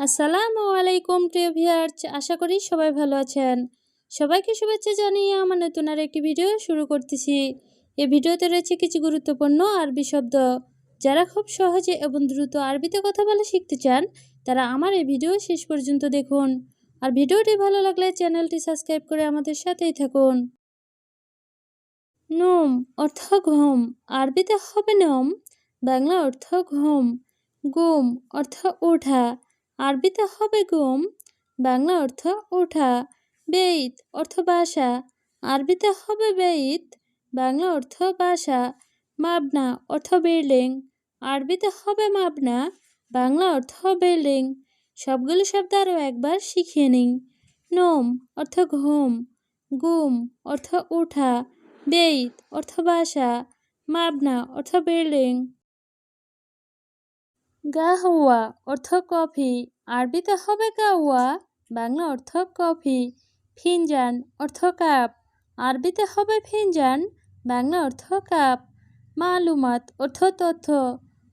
আসসালামু আলাইকুম প্রিয় ভিউয়ার্স, আশা করি সবাই ভালো আছেন। সবাইকে শুভেচ্ছা জানিয়ে আমার নতুন আর একটি ভিডিও শুরু করতেছি। এই ভিডিওতে রয়েছে কিছু গুরুত্বপূর্ণ আরবি শব্দ। যারা খুব সহজে এবং দ্রুত আরবিতে কথা বলা শিখতে চান, তারা আমার এই ভিডিও শেষ পর্যন্ত দেখুন। আর ভিডিওটি ভালো লাগলে চ্যানেলটি সাবস্ক্রাইব করে আমাদের সাথেই থাকুন। নোম অর্থ ঘুম, আরবিতে হবে নম, বাংলা অর্থ ঘুম। গুম অর্থ ওঠা, আরবিতে হবে গুম, বাংলা অর্থ ওঠা। বেইত অর্থ বাসা, আরবিতে হবে বেইত, বাংলা অর্থ বাসা। মাবনা অর্থ বিল্ডিং, আরবিতে হবে মাবনা, বাংলা অর্থ বিল্ডিং। সবগুলো শব্দ আরও একবার শিখিয়ে নিই। নোম অর্থ ঘুম, গুম অর্থ ওঠা, বেইত অর্থ বাসা, মাবনা অর্থ বিল্ডিং। গাহওয়া অর্থ কফি, আরবিতে হবে গাওয়া, বাংলা অর্থ কফি। ফিনজান অর্থ কাপ, আরবিতে হবে ফিনজান, বাংলা অর্থ কাপ। মালুমাত অর্থ তথ্য,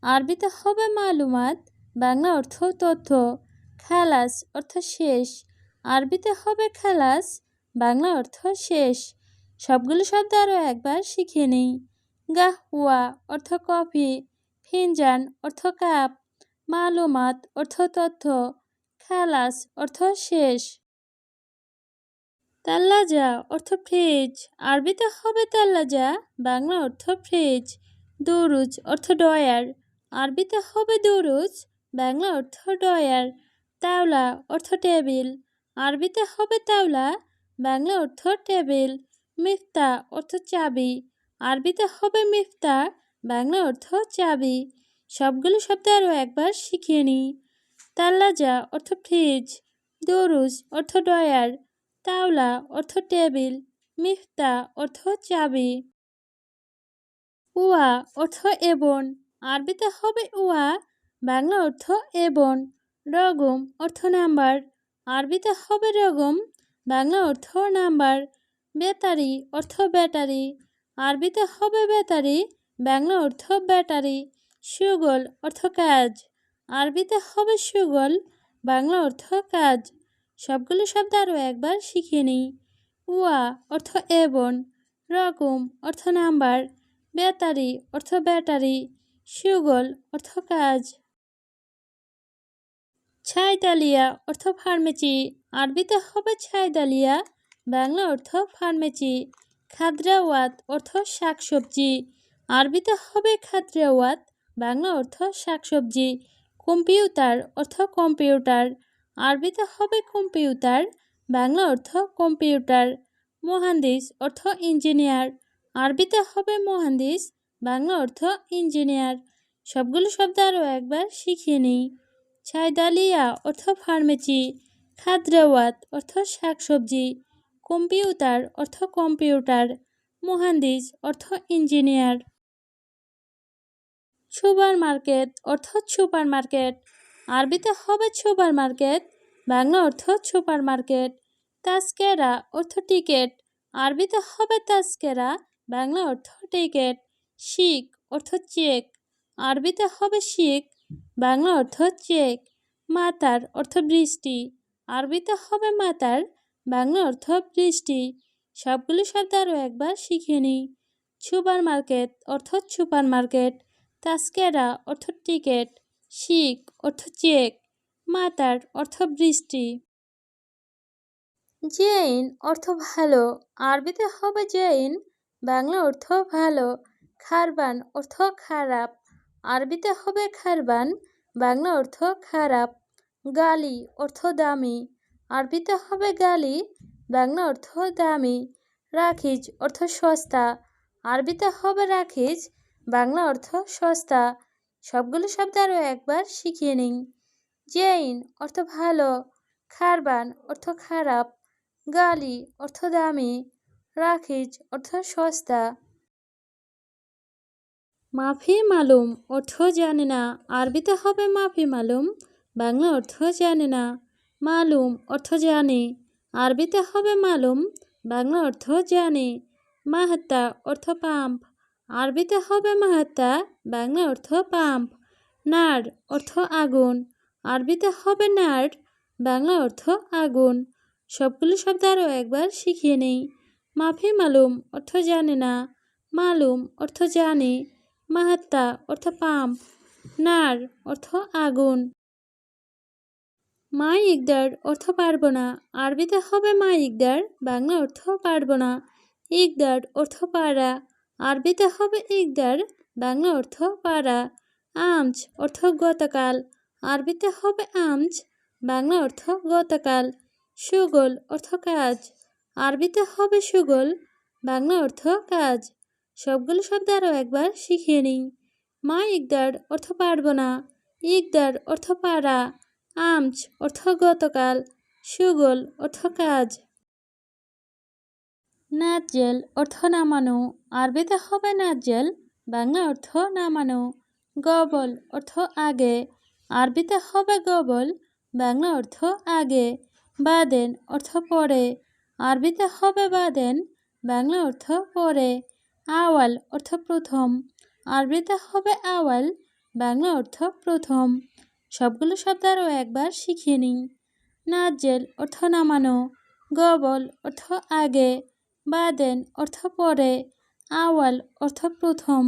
আরবিতে হবে মালুমাত, বাংলা অর্থ তথ্য। খালাস অর্থ শেষ, আরবিতে হবে খালাস, বাংলা অর্থ শেষ। সবগুলো শব্দ আরও একবার শিখিয়ে নিই। গাহওয়া অর্থ কফি, ফিনজান অর্থ কাপ, মালুমাত অর্থ তথ্য, খালাস অর্থ শেষ। তাল্লাজা অর্থ ফ্রিজ, আরবিতে হবে তাল্লাজা, বাংলা অর্থ ফ্রিজ। দুরুজ অর্থ ডয়ার, আরবিতে হবে দুরুজ, বাংলা অর্থ ডয়ার। তাওলা অর্থ টেবিল, আরবিতে হবে তাওলা, বাংলা অর্থ টেবিল। মিফতা অর্থ চাবি, আরবিতে হবে মিফতা, বাংলা অর্থ চাবি। সবগুলো শব্দ আরও একবার শিখিয়ে নিই। তাল্লাজা অর্থ ফ্রিজ, দরুজ অর্থ ডয়ার, তাওলা অর্থ টেবিল, মিফতা অর্থ চাবি। উয়া অর্থ এবন, আরবিতে হবে উয়া, বাংলা অর্থ এবন। রগম অর্থ নাম্বার, আরবিতে হবে রগম, বাংলা অর্থ নাম্বার। বেতারি অর্থ ব্যাটারি, আরবিতে হবে বেতারি, বাংলা অর্থ ব্যাটারি। সুগল অর্থ কাজ, আরবিতে হবে সুগল, বাংলা অর্থ কাজ। সবগুলো শব্দ আরও একবার শিখিয়ে নিই। উয়া অর্থ এবন, রকম অর্থ নাম্বার, বেতারি অর্থ ব্যাটারি, সুগল অর্থ কাজ। ছাইদালিয়া অর্থ ফার্মেসি, আরবিতে হবে ছাইদালিয়া, বাংলা অর্থ ফার্মেসি। খাদ্রাওয়াত অর্থ শাকসবজি, আরবিতে হবে খাদ্রাওয়াত, বাংলা অর্থ শাকসবজি। কম্পিউটার অর্থ কম্পিউটার, আরবিতে হবে কম্পিউটার, বাংলা অর্থ কম্পিউটার। মহান্দিস অর্থ ইঞ্জিনিয়ার, আরবিতে হবে মহান্দিস, বাংলা অর্থ ইঞ্জিনিয়ার। সবগুলো শব্দ আরও একবার শিখিয়ে নিই। ছাইদালিয়া অর্থ ফার্মেসি, খাদ্রাওয়াত অর্থ শাকসবজি, কম্পিউটার অর্থ কম্পিউটার, মহান্দিস অর্থ ইঞ্জিনিয়ার। সুপার মার্কেট অর্থ সুপার মার্কেট, আরবিতে হবে সুপার মার্কেট, বাংলা অর্থ সুপার মার্কেট। তাস্কেরা অর্থ টিকেট, আরবিতে হবে তাস্কেরা, বাংলা অর্থ টিকেট। শিক অর্থ চেক, আরবিতে হবে শিক, বাংলা অর্থ চেক। মাতার অর্থ বৃষ্টি, আরবিতে হবে মাতার, বাংলা অর্থ বৃষ্টি। সবগুলো শব্দ আরও একবার শিখিয়ে নিই। সুপার মার্কেট অর্থ সুপার মার্কেট, তাস্কেরা অর্থ টিকেট, শিক অর্থ চেক, মাতার অর্থ বৃষ্টি। জেইন অর্থ ভালো, আরবিতে হবে জেইন, বাংলা অর্থ ভালো। খারবান অর্থ খারাপ, আরবিতে হবে খারবান, বাংলা অর্থ খারাপ। গালি অর্থ দামি, আরবিতে হবে গালি, বাংলা অর্থ দামি। রাখিজ অর্থ সস্তা, আরবিতে হবে রাখিজ, বাংলা অর্থ সস্তা। সবগুলো শব্দ আরও একবার শিখিয়ে নিই। জেইন অর্থ ভালো, খারবান অর্থ খারাপ, গালি অর্থ দামি, রাখিজ অর্থ সস্তা। মাফি মালুম অর্থ জানে না, আরবিতে হবে মাফি মালুম, বাংলা অর্থ জানে না। মালুম অর্থ জানে, আরবিতে হবে মালুম, বাংলা অর্থ জানে। মাহাত্তা অর্থ পাম্প, আরবিতে হবে মাহাত্তা, বাংলা অর্থ পাম্প। নার অর্থ আগুন, আরবিতে হবে নার, বাংলা অর্থ আগুন। সবগুলো শব্দ আরও একবার শিখিয়ে নেই। মাফি মালুম অর্থ জানে না, মালুম অর্থ জানে, মাহাত্তা অর্থ পাম্প, নার অর্থ আগুন। মা ইকদার অর্থ পারব না, আরবিতে হবে মা ইকদার, বাংলা অর্থ পারব না। ইকদার অর্থ পারা, আরবিতে হবে ইকদার, বাংলা অর্থ পারা। আমচ অর্থ গতকাল, আরবিতে হবে আমচ, বাংলা অর্থ গতকাল। সুগল অর্থ কাজ, আরবিতে হবে সুগল, বাংলা অর্থ কাজ। সবগুলো শব্দ আরও একবার শিখিয়ে নিই। মা ইকদার অর্থ পারব না, ইকদার অর্থ পারা, আমচ অর্থ গতকাল, সুগল অর্থ কাজ। নাজ্জেল অর্থ নামানো, আরবিতে হবে নাজ্জেল, বাংলা অর্থ নামানো। গবল অর্থ আগে, আরবিতে হবে গবল, বাংলা অর্থ আগে। বাদেন অর্থ পরে, আরবিতে হবে বাদেন, বাংলা অর্থ পরে। আওয়াল অর্থ প্রথম, আরবিতে হবে আওয়াল, বাংলা অর্থ প্রথম। সবগুলো শব্দ আরও একবার শিখিয়ে নিই। নাজ্জেল অর্থ নামানো, গবল অর্থ আগে, বাদেন অর্থ পরে, আওয়াল অর্থ প্রথম।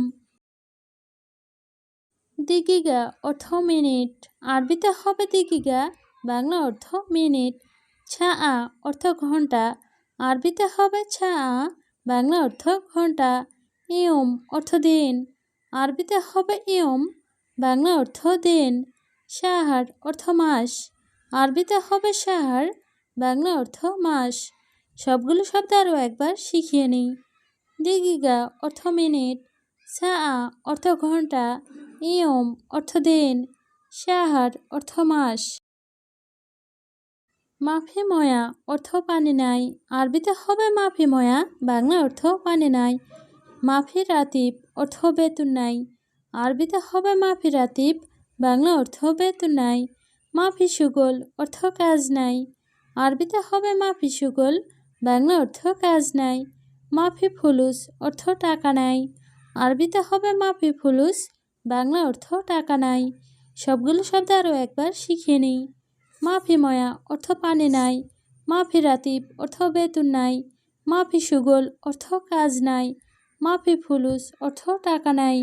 দিগিগা অর্থ মিনিট, আরবিতে হবে দিগিগা, বাংলা অর্থ মিনিট। ছা অর্থ ঘন্টা, আরবিতে হবে ছা, বাংলা অর্থ ঘন্টা। ইয়ম অর্থ দিন, আরবিতে হবে ইয়ম, বাংলা অর্থ দিন। শাহার অর্থ মাস, আরবিতে হবে শাহার, বাংলা অর্থ মাস। সবগুলো শব্দ আরও একবার শিখিয়ে নিই। দিগিগা অর্থ মিনিট, সা অর্থ ঘন্টা, ইয়ম অর্থ দিন, শাহার অর্থ মাস। মাফি ময়া অর্থ পানি নাই, আরবিতে হবে মাফি ময়া, বাংলা অর্থ পানি নাই। মাফি রাতিব অর্থ বেতন নাই, আরবিতে হবে মাফি রাতিব, বাংলা অর্থ বেতন নাই। মাফি সুগল অর্থ কাজ নাই, আরবিতে হবে মাফি সুগল, বাংলা অর্থ কাজ নাই। মাফি ফুলুস অর্থ টাকা নাই, আরবিতে হবে মাফি ফুলুস, বাংলা অর্থ টাকা নাই। সবগুলো শব্দ আরও একবার শিখিয়ে নিই। মাফি ময়া অর্থ পানি নাই, মাফি রাতিব অর্থ বেতন নাই, মাফি সুগল অর্থ কাজ নাই, মাফি ফুলুস অর্থ টাকা নাই।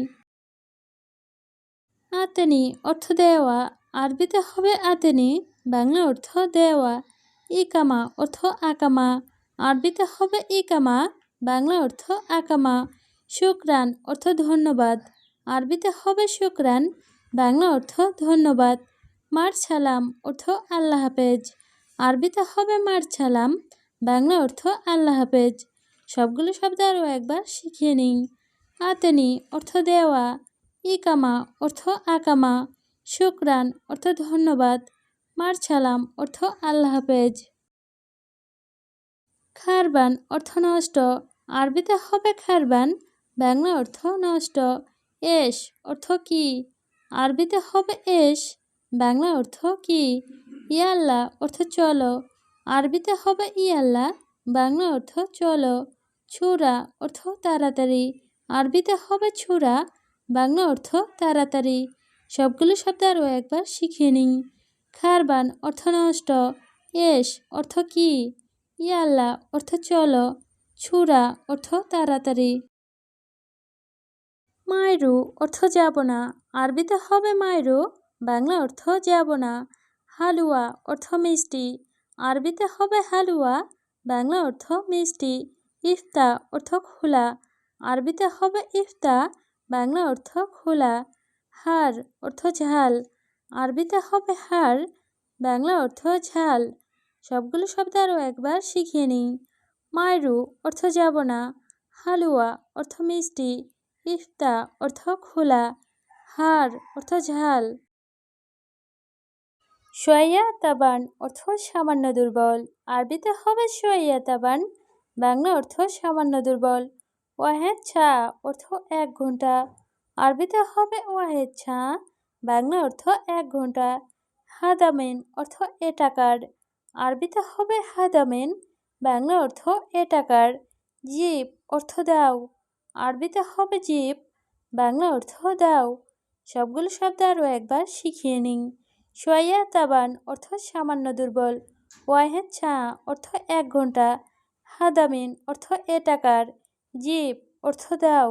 আতেনি অর্থ দেওয়া, আরবিতে হবে আতেনি, বাংলা অর্থ দেওয়া। ইকামা অর্থ আকামা, আরবিতে হবে ইকামা, বাংলা অর্থ আকামা। শুকরান অর্থ ধন্যবাদ, আরবিতে হবে শুকরান, বাংলা অর্থ ধন্যবাদ। মার সালাম অর্থ আল্লাহ হাফেজ, আরবিতে হবে মার সালাম, বাংলা অর্থ আল্লাহ হাফেজ। সবগুলো শব্দ আরও একবার শিখিয়ে নিই। আতেনি অর্থ দেওয়া, ইকামা অর্থ আকামা, শুকরান অর্থ ধন্যবাদ, মার সালাম অর্থ আল্লাহ হাফেজ। খারবান অর্থ নষ্ট, আরবিতে হবে খারবান, বাংলা অর্থ নষ্ট। এশ অর্থ কি, আরবিতে হবে এশ, বাংলা অর্থ কি। ইয়াল্লা অর্থ চলো, আরবিতে হবে ইয়াল্লা, বাংলা অর্থ চলো। ছুরা অর্থ তাড়াতাড়ি, আরবিতে হবে ছুরা, বাংলা অর্থ তাড়াতাড়ি। সবগুলো শব্দ আরও একবার শিখিয়ে নিই। খারবান অর্থ নষ্ট, এশ অর্থ কি, ইয়াল্লা অর্থ চলো, ছুরা অর্থ তাড়াতাড়ি। মায়রু অর্থ যাব না, আরবিতে হবে মায়রু, বাংলা অর্থ যাব না। হালুয়া অর্থ মিষ্টি, আরবিতে হবে হালুয়া, বাংলা অর্থ মিষ্টি। ইফতা অর্থ খোলা, আরবিতে হবে ইফতা, বাংলা অর্থ খোলা। হার অর্থ ঝাল, আরবিতে হবে হার, বাংলা অর্থ ঝাল। সবগুলো শব্দ আরও একবার শিখিয়ে নিই। মায়রু অর্থ যাব না, হালুয়া অর্থ মিষ্টি, ইফতা অর্থ খোলা, হার অর্থ ঝাল। শোয়াইয়া তাবান অর্থ সামান্য দুর্বল, আরবিতে হবে শোয়াইয়া তাবান, বাংলা অর্থ সামান্য দুর্বল। ওয়াহেদ ছা অর্থ 1 ঘন্টা, আরবিতে হবে ওয়াহেদ ছা, বাংলা অর্থ 1 ঘন্টা। হাদামেন অর্থ এ টাকার, আরবিতে হবে হাদামেন, বাংলা অর্থ এ টাকার। জিপ অর্থ দাও, আরবিতে হবে জিপ, বাংলা অর্থ দাও। সবগুলো শব্দ আরও একবার শিখিয়ে নিই। সোয়া তাবান অর্থ সামান্য দুর্বল। ওয়াহেদ ছা অর্থ 1 ঘন্টা। হাদামিন অর্থ এ টাকার। জিব অর্থ দাও।